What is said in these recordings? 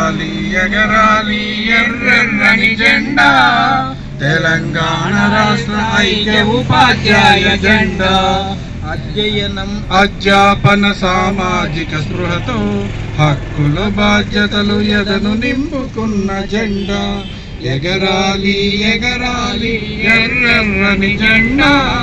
ఎగరాలి ఎగరాలి ఎర్రెర్రని జెండా తెలంగాణ రాష్ట్ర ఐక్య ఉపాధ్యాయ జెండా. అధ్యయనం అధ్యాపన సామాజిక స్పృహతో హక్కుల బాధ్యతలు ఎదను నింపుకున్న జెండా. ఎగరాలి ఎగరాలి ఎర్రెర్రని జెండా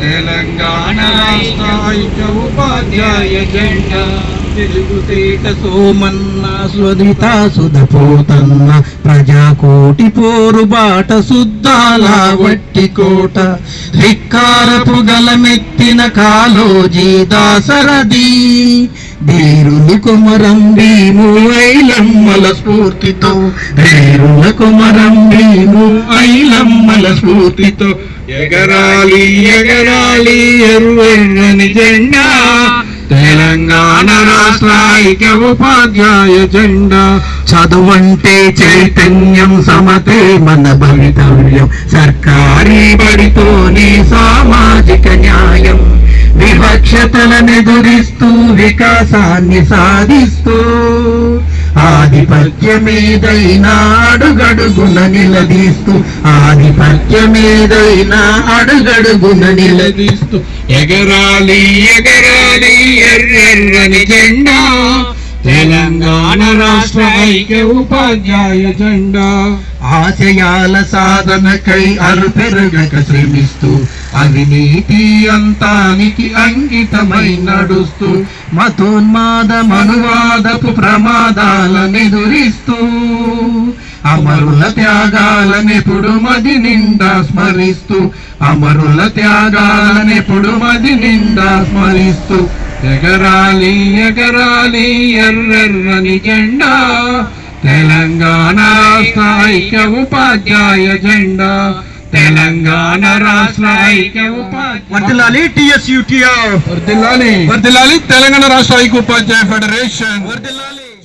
తెలంగాణ రాష్ట్ర ఐక్య ఉపాధ్యాయ జెండా. తెలుగుతేట సోమన్న స్వధిత సుధపోతన్న ప్రజాకోటి పోరుబాట శుద్ధాల వట్టి కోట. ధిక్కారపు గలమెత్తిన కాలోజీ దాసరథి వీరులు కుమరం భీము ఐలమ్మల స్ఫూర్తితో. వీరుల కుమరం భీము ఐలమ్మల స్ఫూర్తితో. ఎగరాలి ఎగరాలి ఎర్రెర్రని జెండా తెలంగాణ రాష్ట్ర ఐక్య ఉపాధ్యాయ జెండా. చదువంటే చైతన్యం, సమతే మన భవితవ్యం. సర్కారీ బడితోనే సామాజిక న్యాయం. వివక్షతలనెదురిస్తూ వికాసాన్ని సాధిస్తూ ఆధిపత్యమేదైనా అడుగడుగున నిలదీస్తూ. ఆధిపత్యమేదైనా అడుగడుగున నిలదీస్తూ. ఎగరాలి ఎగరాలి ఎర్రెర్రని జెండా తెలంగాణ రాష్ట్ర ఐక్య ఉపాధ్యాయ జెండా. ఆశయాల సాధనకై అలుపెరగక శ్రమిస్తూ అవినీతి అంతానికి అంకితమై నడుస్తూ మతోన్మాద మనువాదపు ప్రమాదాలనెదురిస్తూ అమరుల త్యాగాలనెప్పుడు మది నిండా స్మరిస్తూ. అమరుల త్యాగాలనెప్పుడు మది నిండా స్మరిస్తూ. ఎగరాలి ఎగరాలి ఎర్రెర్రని జెండా తెలంగాణ రాష్ట్ర ఐక్య ఉపాధ్యాయ జెండా. తెలంగాణ రాష్ట్ర ఐక్య ఉపాధ్యాయ. వర్ధిల్లాలి TSUTF. వర్ధిల్లాలి వర్ధిల్లాలి తెలంగాణ రాష్ట్ర ఐక్య ఉపాధ్యాయ ఫెడరేషన్. వర్ధిల్లాలి.